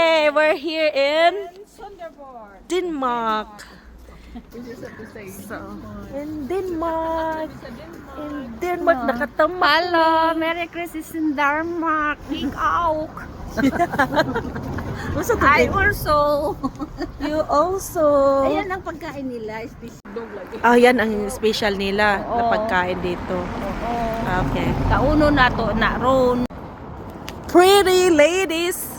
Yay! We're here in Denmark. So, in Denmark. In Denmark, nakatama. Hello, Merry Christmas in Denmark. Ikaw. I also. You also. Ayan ang pagkain nila. Oh, yan ang special nila na pagkain dito. Okay. Kauno na to na ron. Pretty ladies.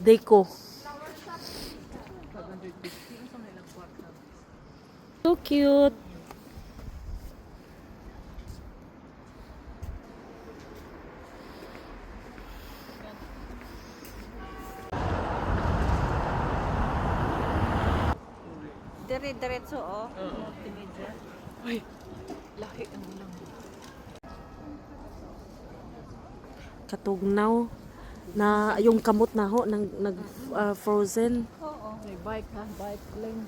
Deko. So cute. Dire-diretso oh. Ay, lahi ang ulang. Katugnaw na yung kamot na ho nag frozen. Oo. May bike ha, bike lane.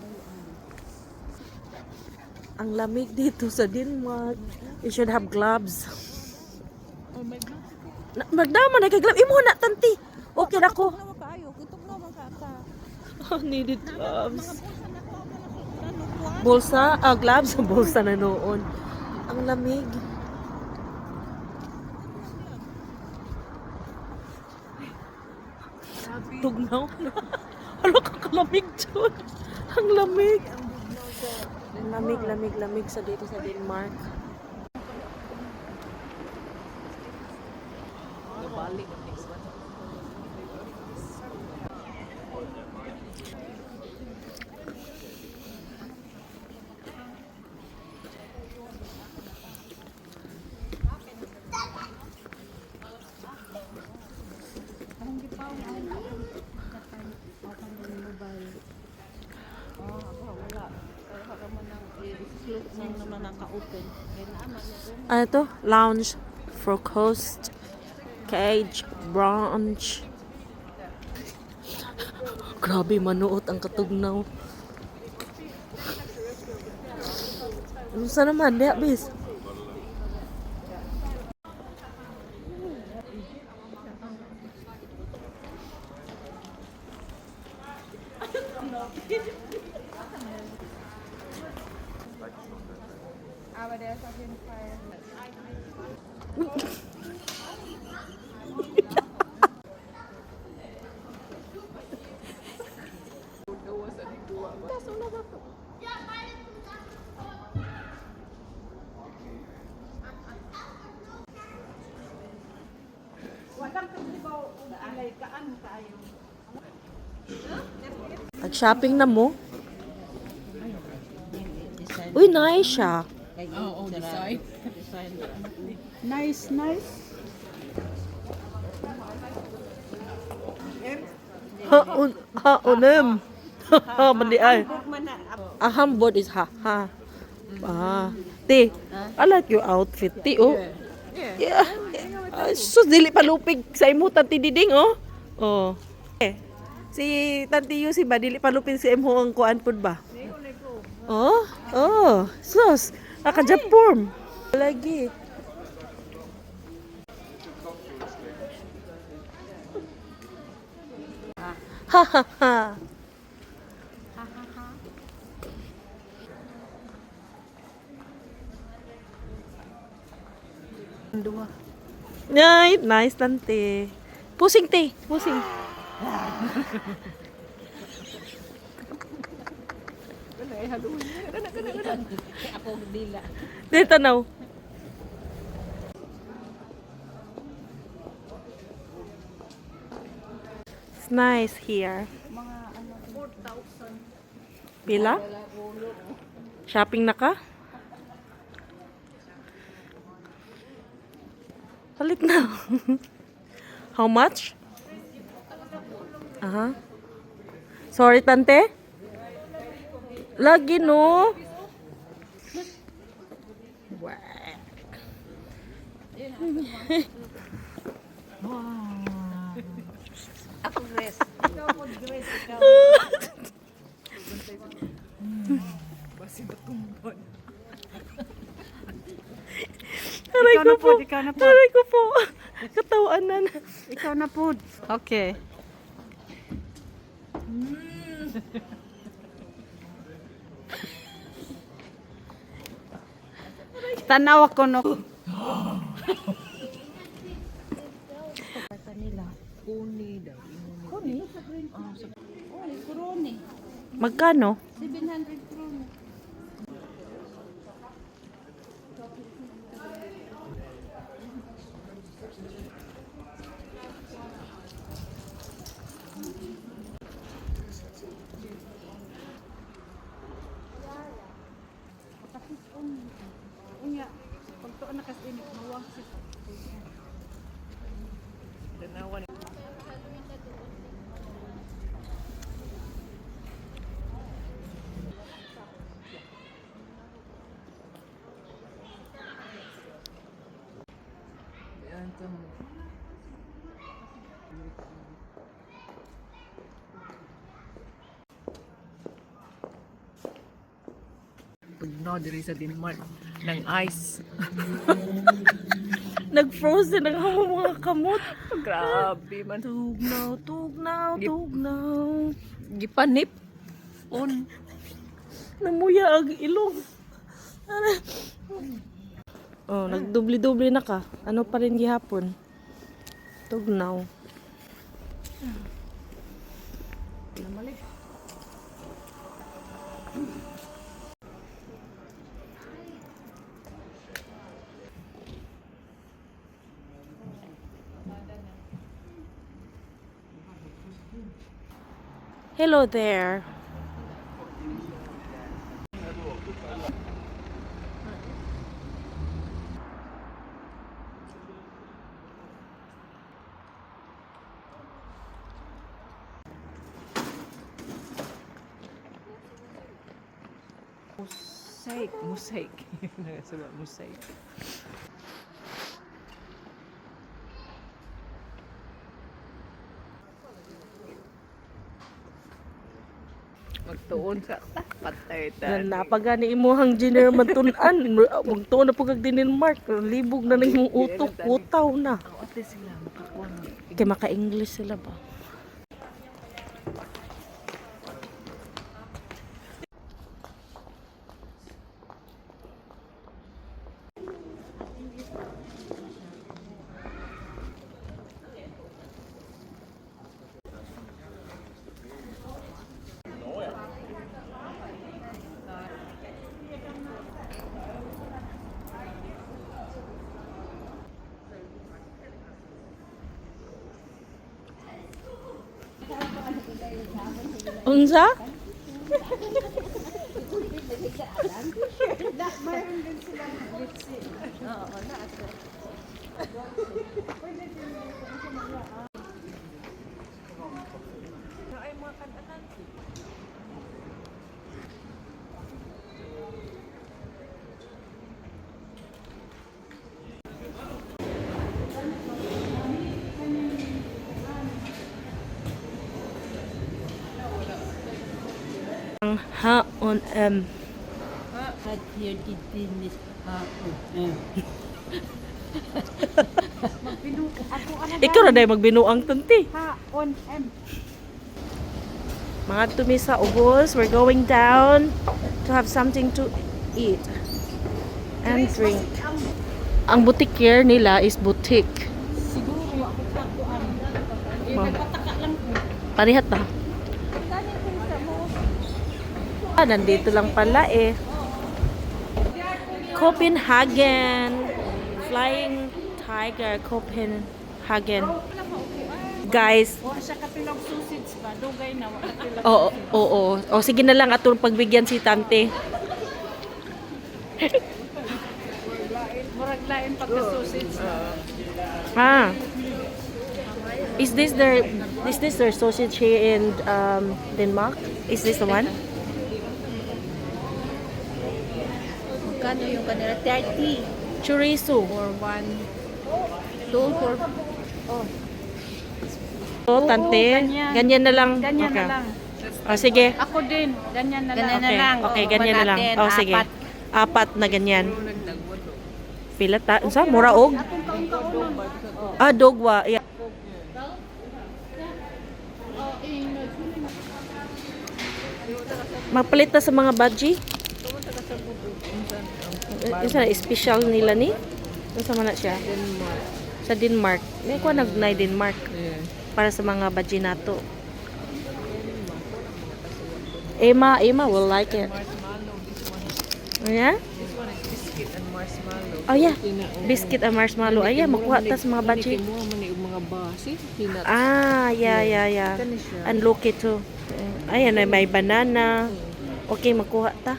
Ang lamig dito sa Denmark. You should have gloves. Oh my God. Magdama na kay gloves. Imo na tanti. Okay na ko. Kutok na makata. Needed gloves. Bulsa, gloves, bulsa na noon. Ang lamig. Tugnaw. Ano ka kalamig dyan? Ang lamig. Ang lamig, lamig, lamig sa dito sa Denmark. Ano to? Lounge for coast, cage, brunch. Grabe, manuot ang katugnaw. Ano sa naman? Di, bis. Aber der ist auf jeden Fall. Nag-shopping na mo? Uy, nice siya. Oh, design. Nice, nice. Unem. Mandi ay. Hambod is ha. Ti, I like your outfit. Ti, oh. Yeah. So, dili palupig sa imo, Tanti Diding, oh. Oh. Si Tanti Yusi ba, dili palupig sa imo ang kuan pud ba? Oh, sus. Naka-Japon. Lagi. Ha ha ha. Dua. Nice Tante. Pusing te, pusing. Ako dila. Dito now. It's nice here. Mga ano 4,000. Pila? Shopping na ka? Palit na. How much? Aha. Sorry, Tante. Lagi, no? Ako dress. Ikaw mo dress. Ikaw. Aray Ikaw ko na po. po, ikaw na po. Aray ko po. Katawanan. Ikaw na po. Okay. Tanaw ako no. Magkano? 700 krone. Unya, pag to na kasi init mawang si Tugnaw diri sa Denmark ng ice. Nag-frozen ang mga kamot. Grabe man. Tugnaw, tugnaw, tugnaw. Gipanip on. Namuya ang ilong. Oh, nagdubli-dubli na ka. Ano pa rin gihapon? Tugnaw. Hello there. Mosaic. Nagasulat mosaic. Magtuon sa patay ta. Napagani imuhang general mantunan. Magtuon na po kag Denmark. Libog na nang imong utok. Utaw na. Ate sila makakuha ng Kaya maka-English sila ba? Unsa? Ang haon Had here did this Ako ana ikaw na dahil magbinuang tanti. ha on M. Mga tumi sa ubos, we're going down to have something to eat and drink. Ang boutique here nila is boutique. Siguro ako sa kuan. Nagpataka lang ko. Parihat ba? Nandito lang pala eh. Copenhagen. Flying Tiger, Copenhagen. Guys, Wa siya katilog sausage ba? Dugay na wa katilog. oo. O sige na lang atong pagbigyan si Tante. Murag lain pagka sausage. Ah. Is this their sausage here in Denmark? Is this the one? Magkano yung kanila? 30 Chorizo. or 1 2 for Oh, Tante. ganyan. Ganyan na lang. ganyan Okay. na lang. Oh, sige. Ako din. Ganyan na Ganyan lang. na lang. Okay, Oo, ganyan na lang. natin, Oh, sige. 4. 4 na ganyan. Pila ta? Sa muraog? Dogwa. Yeah. Magpalit na sa mga budgie. Isa na special nila ni. Unsa man na siya? Sa Denmark. May ko nagnay Denmark para sa mga budgie nato. Emma will like it. Yeah? This one is biscuit and marshmallow. Oh yeah. Biscuit and marshmallow. Ay, makuha ta sa mga budgie. Mo man yung mga basi, peanut. Yeah. Kani siya. And look ito. Ayan, may banana. Okay, makuha ta.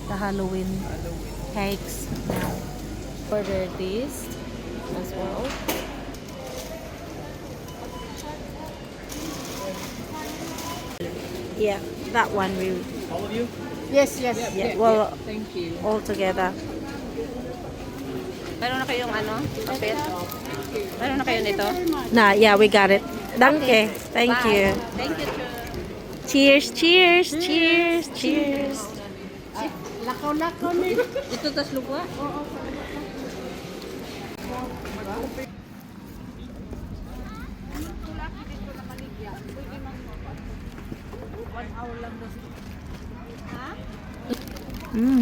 The Halloween cakes now. Order this as well. Yeah, that one will. Yes. Yeah, well, Thank you. all together. Meron na kayong ano? Kapit? Meron na kayo nito? Nah, yeah, we got it. Danke. Thank you. Thank you, Cheers, cheers, cheers, cheers. Lakaw-lakaw ni. Ito tas lugwa?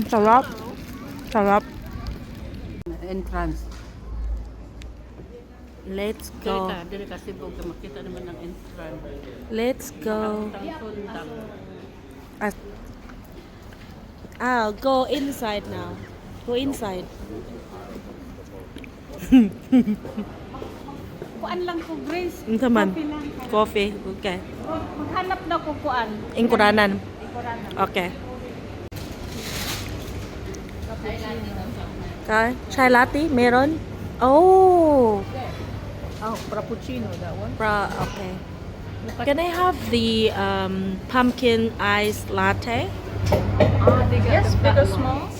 Sarap. Sarap. Entrance. Let's go. Dili kasi bog makita naman ng entrance. Let's go. Tangkol. I'll go inside now. Go inside. Kuan lang ko, Grace. Ito man. Coffee lang. Coffee. Okay. Maghanap na ko kuan. Ingkuranan. Ikoranan. Okay. Okay. Chai latte? Meron? Oh. Oh, frappuccino, that one. Okay. Can I have the pumpkin ice latte? They got yes, big or small.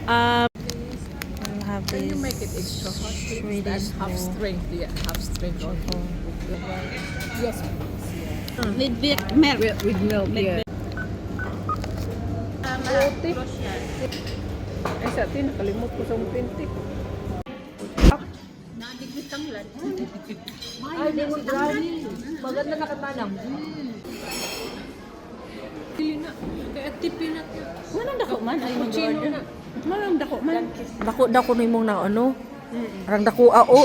I'll have Can this. you make it extra hot? Please? Really And half small. strength, yeah, half strength on. Yes, With milk. with milk, yeah. Ay, sa atin, nakalimot ko sa umpinti. Ay, di mo brownie. Maganda nakatanam. Pili na. Kaya tipin na. Manang dako man ay Cappuccino na. Manang dako man. Dako na imong na ano? Parang dako ao.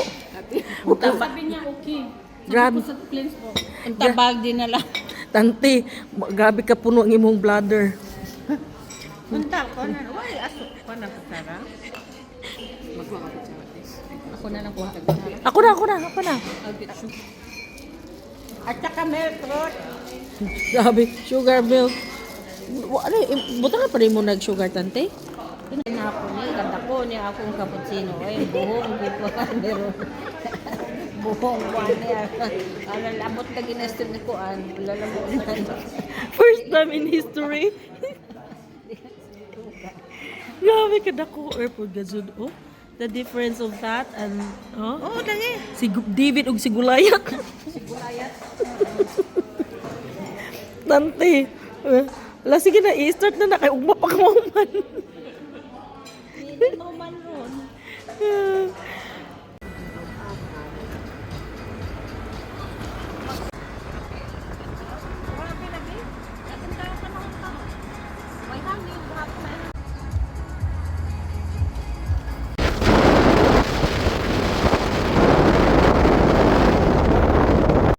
Sabi niya okay. Grabe. Sa cleanse po. Ang tabag din na lang. Tanti, grabe ka puno ang imong bladder. Punta ko na. Why aso ko na kutsara? Magwa ka sa Ako na lang kuha. Ako na. At saka milk rot. Grabe, sugar milk. Ano, buta ka pa rin mo nag-sugar, tante? Pinahapon niya, ganda ko niya akong cappuccino. Ay, buhong dito meron. Buhong kuan niya. Abot na ginestin ni kuan. Lalamunan. First time in history. Grabe ka dako airport gazud oh. The difference of that and oh dangi. Si David ug si Gulayat. Tante. La sige na i-start na kay ugma pa ka man.